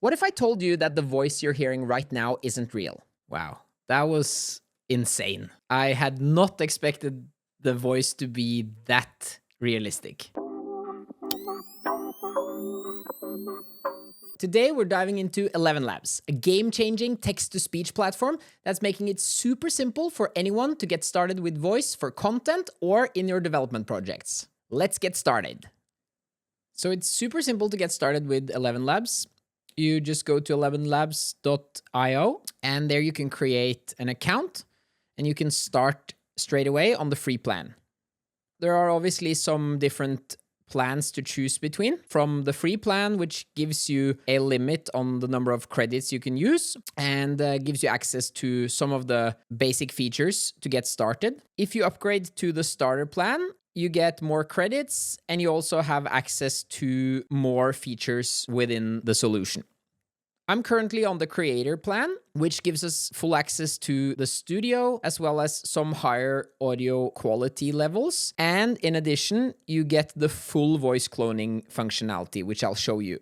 What if I told you that the voice you're hearing right now isn't real? Wow, that was insane. I had not expected the voice to be that realistic. Today, we're diving into ElevenLabs, a game-changing text-to-speech platform that's making it super simple for anyone to get started with voice for content or in your development projects. Let's get started. So it's super simple to get started with ElevenLabs. You just go to ElevenLabs.io, and there you can create an account, and you can start straight away on the free plan. There are obviously some different plans to choose between, from the free plan, which gives you a limit on the number of credits you can use and gives you access to some of the basic features to get started. If you upgrade to the starter plan, you get more credits and you also have access to more features within the solution. I'm currently on the creator plan, which gives us full access to the studio as well as some higher audio quality levels. And in addition, you get the full voice cloning functionality, which I'll show you.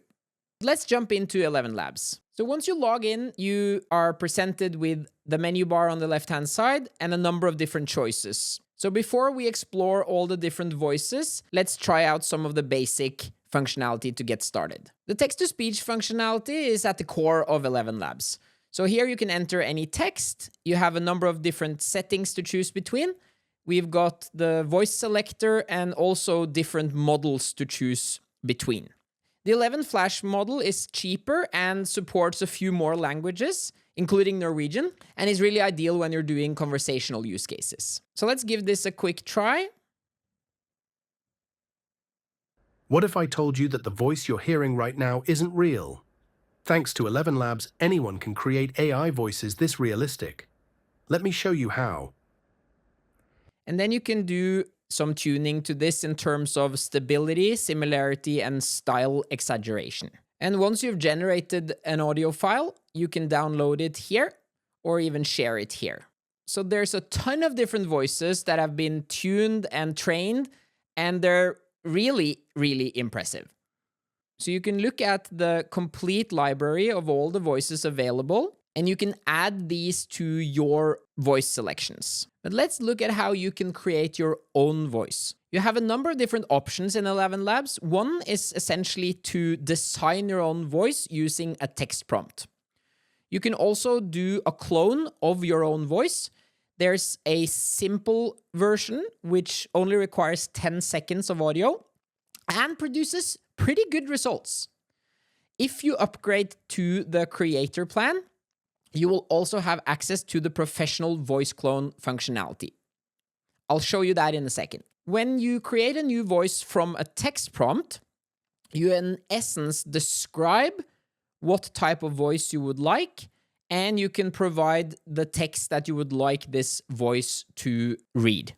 Let's jump into ElevenLabs. So once you log in, you are presented with the menu bar on the left-hand side and a number of different choices. So before we explore all the different voices, let's try out some of the basic functionality to get started. The text-to-speech functionality is at the core of ElevenLabs. So here you can enter any text. You have a number of different settings to choose between. We've got the voice selector and also different models to choose between. The 11 Flash model is cheaper and supports a few more languages, including Norwegian, and is really ideal when you're doing conversational use cases. So let's give this a quick try. What if I told you that the voice you're hearing right now isn't real? Thanks to ElevenLabs, anyone can create AI voices this realistic. Let me show you how. And then you can do some tuning to this in terms of stability, similarity, and style exaggeration. And once you've generated an audio file, you can download it here or even share it here. So there's a ton of different voices that have been tuned and trained, and they're really, really impressive. So you can look at the complete library of all the voices available, and you can add these to your voice selections. But let's look at how you can create your own voice. You have a number of different options in ElevenLabs. One is essentially to design your own voice using a text prompt. You can also do a clone of your own voice. There's a simple version, which only requires 10 seconds of audio and produces pretty good results. If you upgrade to the creator plan, you will also have access to the professional voice clone functionality. I'll show you that in a second. When you create a new voice from a text prompt, you in essence describe what type of voice you would like, and you can provide the text that you would like this voice to read.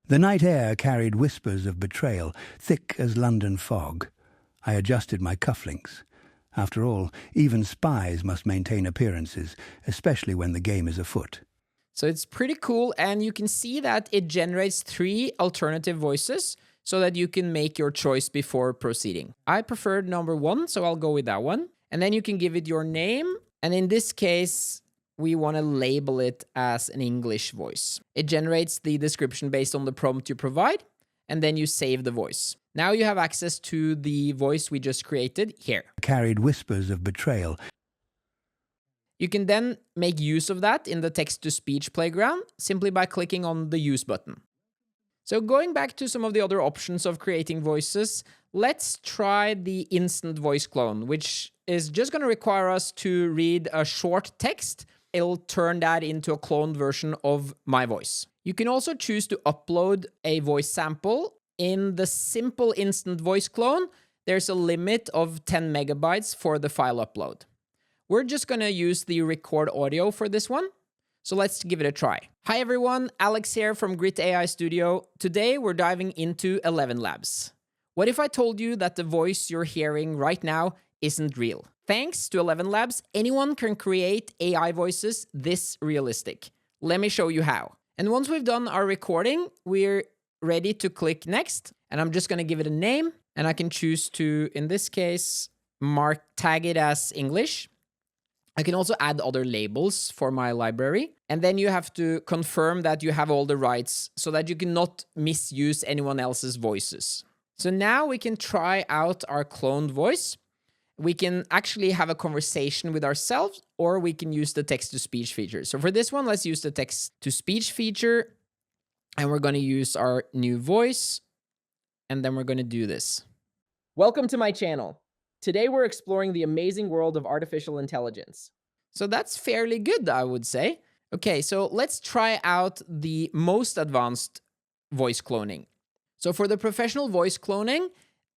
The night air carried whispers of betrayal, thick as London fog. I adjusted my cufflinks. After all, even spies must maintain appearances, especially when the game is afoot. So it's pretty cool, and you can see that it generates 3 alternative voices so that you can make your choice before proceeding. I preferred number 1, so I'll go with that one. And then you can give it your name, and in this case, we want to label it as an English voice. It generates the description based on the prompt you provide, and then you save the voice. Now you have access to the voice we just created here. Carried whispers of betrayal. You can then make use of that in the text-to-speech playground simply by clicking on the Use button. So going back to some of the other options of creating voices, let's try the instant voice clone, which is just going to require us to read a short text. It'll turn that into a cloned version of my voice. You can also choose to upload a voice sample. In the simple instant voice clone, there's a limit of 10 megabytes for the file upload. We're just going to use the record audio for this one. So let's give it a try. Hi everyone, Alex here from Grit AI Studio. Today we're diving into ElevenLabs. What if I told you that the voice you're hearing right now isn't real? Thanks to ElevenLabs, anyone can create AI voices this realistic. Let me show you how. And once we've done our recording, we're ready to click next. And I'm just going to give it a name. And I can choose to, in this case, tag it as English. I can also add other labels for my library. And then you have to confirm that you have all the rights so that you cannot misuse anyone else's voices. So now we can try out our cloned voice. We can actually have a conversation with ourselves, or we can use the text-to-speech feature. So for this one, let's use the text-to-speech feature. And we're going to use our new voice. And then we're going to do this. Welcome to my channel. Today we're exploring the amazing world of artificial intelligence. So that's fairly good, I would say. Okay, so let's try out the most advanced voice cloning. So for the professional voice cloning,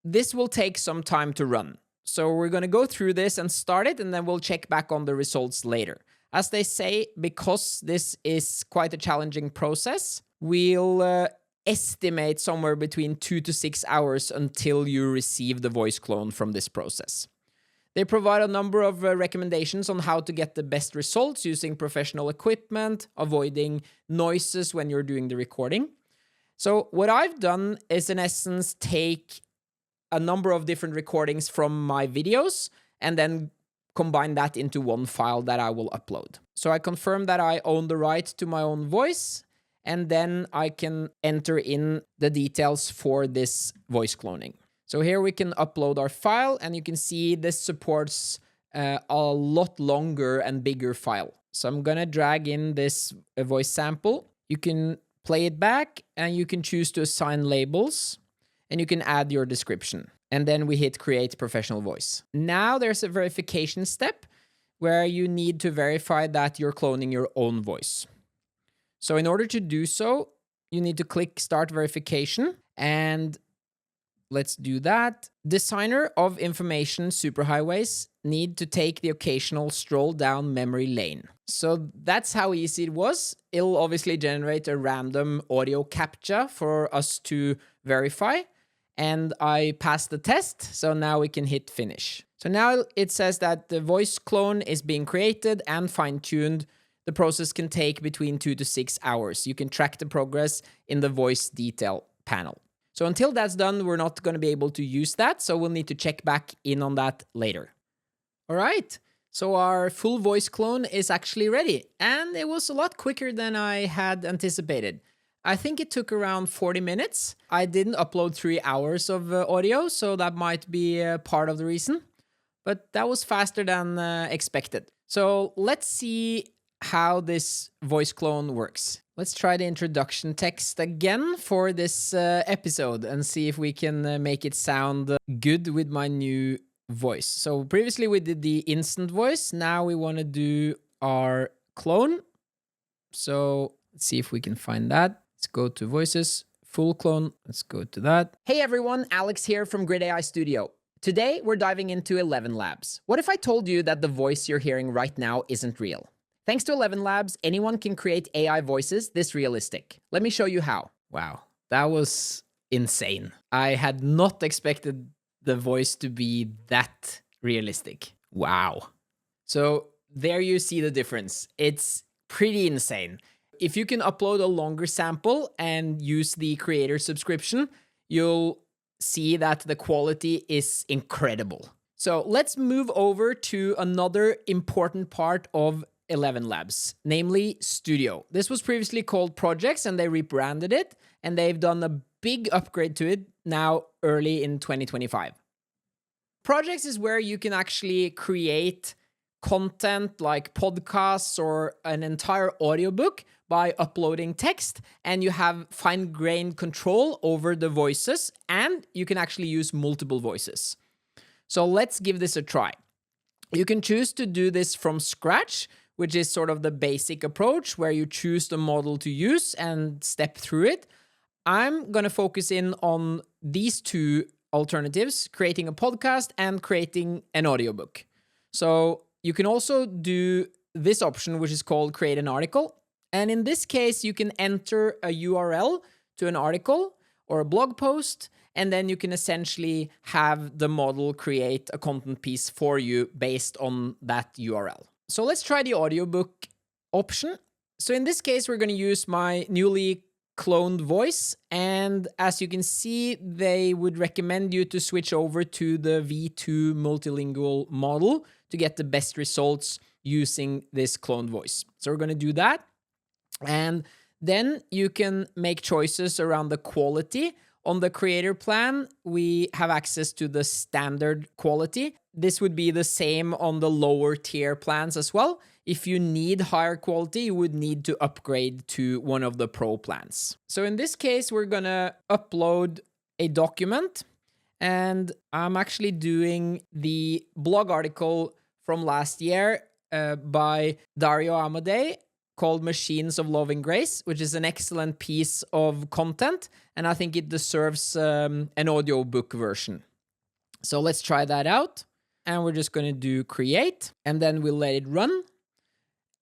this will take some time to run. So we're going to go through this and start it, and then we'll check back on the results later. As they say, because this is quite a challenging process, we'll estimate somewhere between 2 to 6 hours until you receive the voice clone from this process. They provide a number of recommendations on how to get the best results using professional equipment, avoiding noises when you're doing the recording. So what I've done is, in essence, take a number of different recordings from my videos and then combine that into one file that I will upload. So I confirm that I own the right to my own voice, and then I can enter in the details for this voice cloning. So here we can upload our file, and you can see this supports a lot longer and bigger file. So I'm gonna drag in this voice sample. You can play it back, and you can choose to assign labels, and you can add your description. And then we hit create professional voice. Now there's a verification step where you need to verify that you're cloning your own voice. So in order to do so, you need to click Start Verification, and let's do that. Designer of information superhighways need to take the occasional stroll down memory lane. So that's how easy it was. It'll obviously generate a random audio captcha for us to verify, and I passed the test, so now we can hit finish. So now it says that the voice clone is being created and fine-tuned. The process can take between 2 to 6 hours. You can track the progress in the voice detail panel. So until that's done, we're not going to be able to use that, so we'll need to check back in on that later. All right, so our full voice clone is actually ready, and it was a lot quicker than I had anticipated. I think it took around 40 minutes. I didn't upload 3 hours of audio, so that might be part of the reason, but that was faster than expected. So let's see how this voice clone works. Let's try the introduction text again for this episode and see if we can make it sound good with my new voice. So previously we did the instant voice. Now we want to do our clone. So let's see if we can find that. Let's go to voices, full clone. Let's go to that. Hey everyone, Alex here from Grid AI Studio. Today we're diving into ElevenLabs. What if I told you that the voice you're hearing right now isn't real? Thanks to ElevenLabs, anyone can create AI voices this realistic. Let me show you how. Wow, that was insane. I had not expected the voice to be that realistic. Wow. So there you see the difference. It's pretty insane. If you can upload a longer sample and use the creator subscription, you'll see that the quality is incredible. So let's move over to another important part of ElevenLabs, namely Studio. This was previously called Projects, and they rebranded it, and they've done a big upgrade to it now early in 2025. Projects is where you can actually create content like podcasts or an entire audiobook by uploading text, and you have fine-grained control over the voices, and you can actually use multiple voices. So let's give this a try. You can choose to do this from scratch, which is sort of the basic approach where you choose the model to use and step through it. I'm going to focus in on these two alternatives, creating a podcast and creating an audiobook. So you can also do this option, which is called create an article. And in this case, you can enter a URL to an article or a blog post, and then you can essentially have the model create a content piece for you based on that URL. So let's try the audiobook option. So in this case, we're going to use my newly cloned voice. And as you can see, they would recommend you to switch over to the V2 multilingual model to get the best results using this cloned voice. So we're going to do that. And then you can make choices around the quality. On the creator plan, we have access to the standard quality. This would be the same on the lower tier plans as well. If you need higher quality, you would need to upgrade to one of the pro plans. So in this case, we're gonna upload a document, and I'm actually doing the blog article from last year by Dario Amodei, called Machines of Loving Grace, which is an excellent piece of content, and I think it deserves an audiobook version. So let's try that out, and we're just going to do create, and then we'll let it run.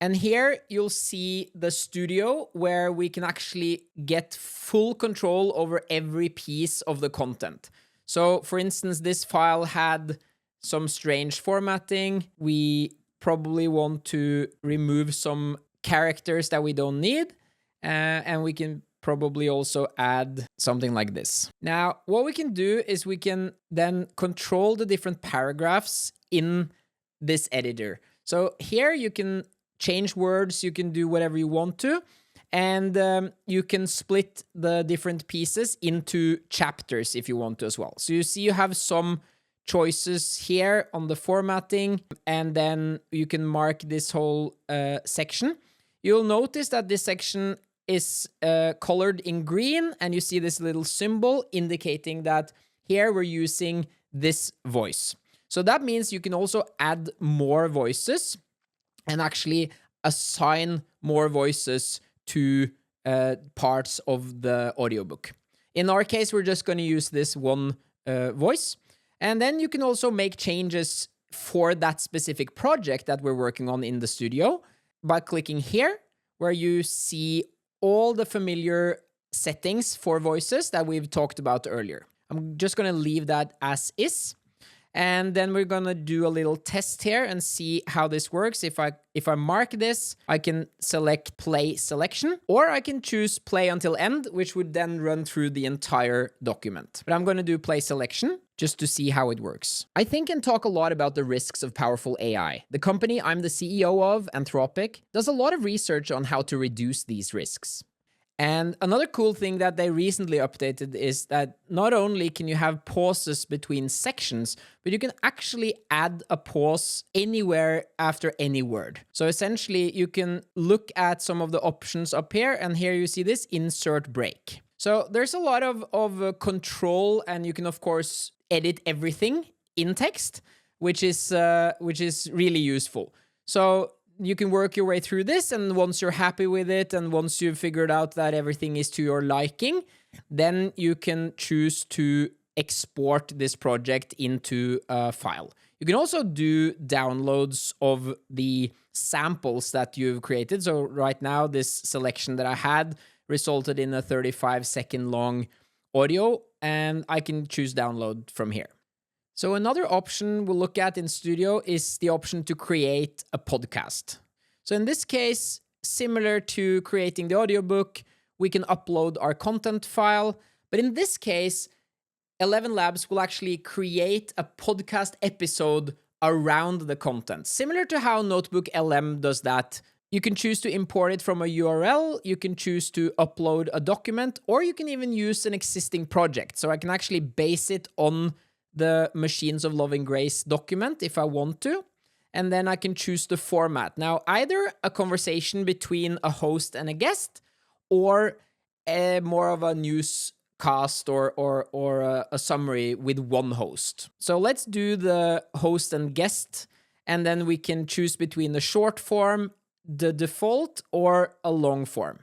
And here you'll see the studio where we can actually get full control over every piece of the content. So for instance, this file had some strange formatting. We probably want to remove some characters that we don't need, and we can probably also add something like this. Now, what we can do is we can then control the different paragraphs in this editor. So here you can change words, you can do whatever you want to, and you can split the different pieces into chapters if you want to as well. So you see you have some choices here on the formatting, and then you can mark this whole section. You'll notice that this section is colored in green, and you see this little symbol indicating that here we're using this voice. So that means you can also add more voices and actually assign more voices to parts of the audiobook. In our case, we're just going to use this one voice. And then you can also make changes for that specific project that we're working on in the studio by clicking here, where you see all the familiar settings for voices that we've talked about earlier. I'm just going to leave that as is. And then we're going to do a little test here and see how this works. If I mark this, I can select play selection, or I can choose play until end, which would then run through the entire document. But I'm going to do play selection just to see how it works. I think and talk a lot about the risks of powerful AI. The company I'm the CEO of, Anthropic, does a lot of research on how to reduce these risks. And another cool thing that they recently updated is that not only can you have pauses between sections, but you can actually add a pause anywhere after any word. So essentially, you can look at some of the options up here, and here you see this insert break. So there's a lot of control, and you can, of course, edit everything in text, which is really useful. So you can work your way through this, and once you're happy with it, and once you've figured out that everything is to your liking, then you can choose to export this project into a file. You can also do downloads of the samples that you've created. So right now, this selection that I had resulted in a 35-second long audio, and I can choose download from here. So another option we'll look at in Studio is the option to create a podcast. So in this case, similar to creating the audiobook, we can upload our content file. But in this case, ElevenLabs will actually create a podcast episode around the content. Similar to how Notebook LM does that. You can choose to import it from a URL, you can choose to upload a document, or you can even use an existing project. So I can actually base it on the Machines of Loving Grace document if I want to, and then I can choose the format. Now, either a conversation between a host and a guest, or more of a newscast or a summary with one host. So let's do the host and guest, and then we can choose between the short form, the default, or a long form.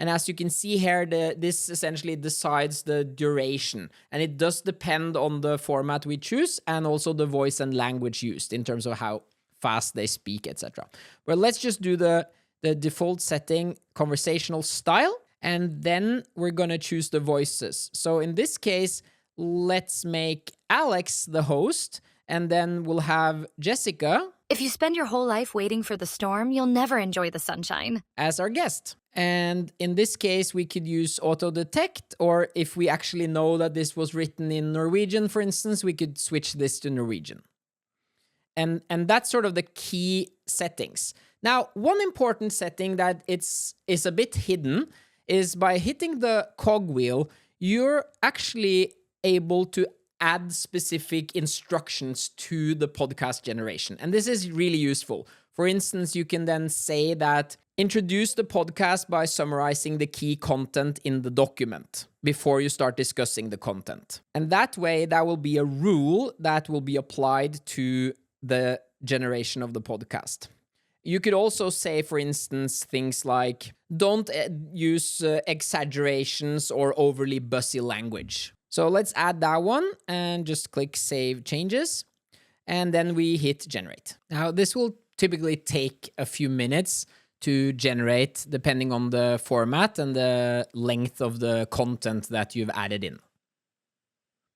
And as you can see here, this essentially decides the duration. And it does depend on the format we choose, and also the voice and language used in terms of how fast they speak, etc. Well, let's just do the default setting, conversational style, and then we're going to choose the voices. So in this case, let's make Alex the host, And then we'll have Jessica If you spend your whole life waiting for the storm, you'll never enjoy the sunshine. as our guest. And in this case, we could use auto-detect, or if we actually know that this was written in Norwegian, for instance, we could switch this to Norwegian. And that's sort of the key settings. Now, one important setting that is a bit hidden is by hitting the cogwheel, you're actually able to add specific instructions to the podcast generation. And this is really useful. For instance, you can then say that introduce the podcast by summarizing the key content in the document before you start discussing the content. And that way, that will be a rule that will be applied to the generation of the podcast. You could also say, for instance, things like, don't use exaggerations or overly buzzy language. So let's add that one and just click Save Changes. And then we hit Generate. Now, this will typically take a few minutes to generate, depending on the format and the length of the content that you've added in.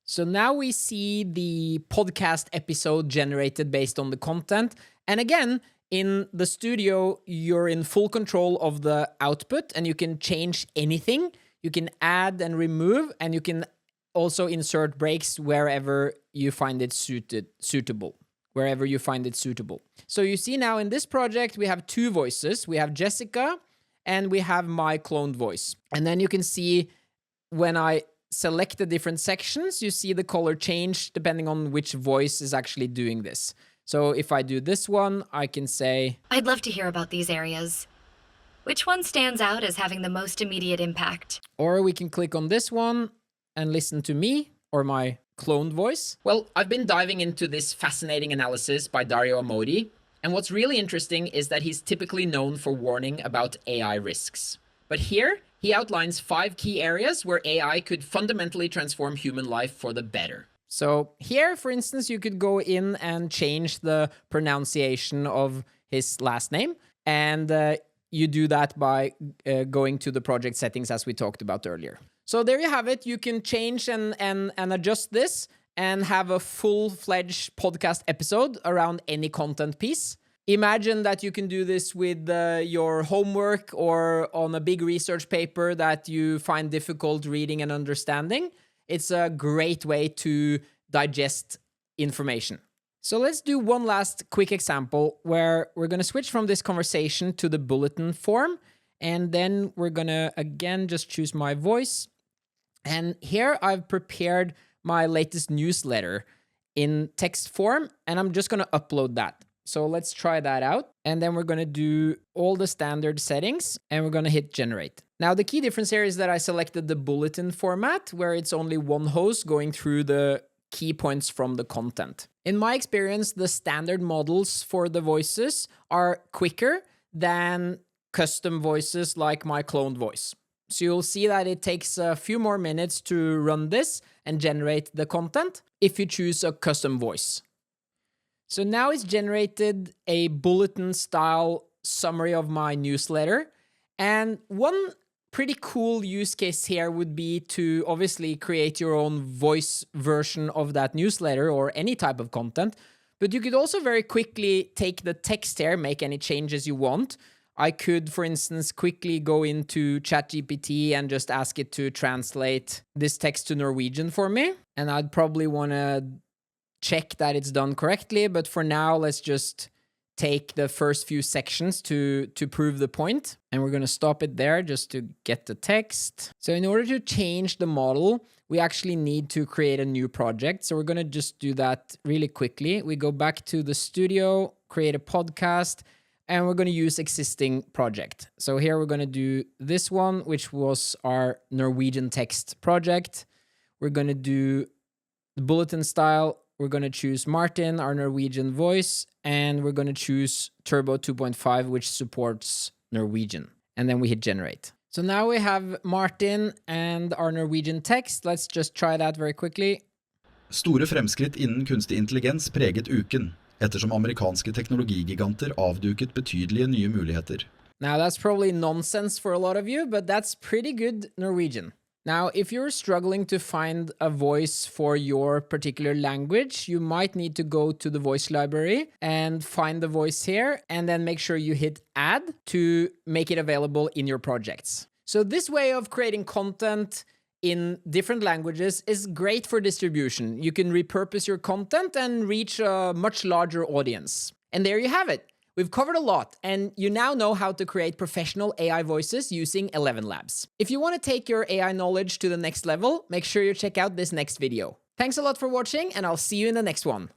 So now we see the podcast episode generated based on the content. And again, in the studio, you're in full control of the output and you can change anything. You can add and remove, and you can also insert breaks wherever you find it suitable. Wherever you find it suitable. So you see now in this project, we have two voices. We have Jessica and we have my cloned voice. And then you can see when I select the different sections, you see the color change depending on which voice is actually doing this. So if I do this one, I can say, I'd love to hear about these areas. Which one stands out as having the most immediate impact? Or we can click on this one and listen to me or my cloned voice. Well, I've been diving into this fascinating analysis by Dario Amodi, and what's really interesting is that he's typically known for warning about AI risks. But here, he outlines 5 key areas where AI could fundamentally transform human life for the better. So here, for instance, you could go in and change the pronunciation of his last name, and you do that by going to the project settings as we talked about earlier. So there you have it. You can change and adjust this and have a full-fledged podcast episode around any content piece. Imagine that you can do this with your homework or on a big research paper that you find difficult reading and understanding. It's a great way to digest information. So let's do one last quick example where we're going to switch from this conversation to the bulletin form. And then we're going to, again, just choose my voice. And here I've prepared my latest newsletter in text form, and I'm just going to upload that. So let's try that out. And then we're going to do all the standard settings, and we're going to hit generate. Now, the key difference here is that I selected the bulletin format, where it's only one host going through the key points from the content. In my experience, the standard models for the voices are quicker than custom voices like my cloned voice. So you'll see that it takes a few more minutes to run this and generate the content if you choose a custom voice. So now it's generated a bulletin-style summary of my newsletter. And one pretty cool use case here would be to obviously create your own voice version of that newsletter or any type of content. But you could also very quickly take the text here, make any changes you want. I could, for instance, quickly go into ChatGPT and just ask it to translate this text to Norwegian for me. And I'd probably want to check that it's done correctly. But for now, let's just take the first few sections to prove the point. And we're going to stop it there just to get the text. So in order to change the model, we actually need to create a new project. So we're going to just do that really quickly. We go back to the studio, create a podcast, and we're going to use existing project. So here we're going to do this one, which was our Norwegian text project. We're going to do the Bulletin-Style. We're going to choose Martin, our Norwegian voice, and we're going to choose Turbo 2.5, which supports Norwegian. And then we hit generate. So now we have Martin and our Norwegian text. Let's just try that very quickly. Store fremskritt innen kunstig intelligens preget uken, ettersom amerikanske teknologigiganter avduket betydelige nye muligheter. Now that's probably nonsense for a lot of you, but that's pretty good Norwegian. Now, if you're struggling to find a voice for your particular language, you might need to go to the voice library and find the voice here, and then make sure you hit add to make it available in your projects. So this way of creating content in different languages is great for distribution. You can repurpose your content and reach a much larger audience. And there you have it. We've covered a lot, and you now know how to create professional AI voices using ElevenLabs. If you want to take your AI knowledge to the next level, make sure you check out this next video. Thanks a lot for watching, and I'll see you in the next one.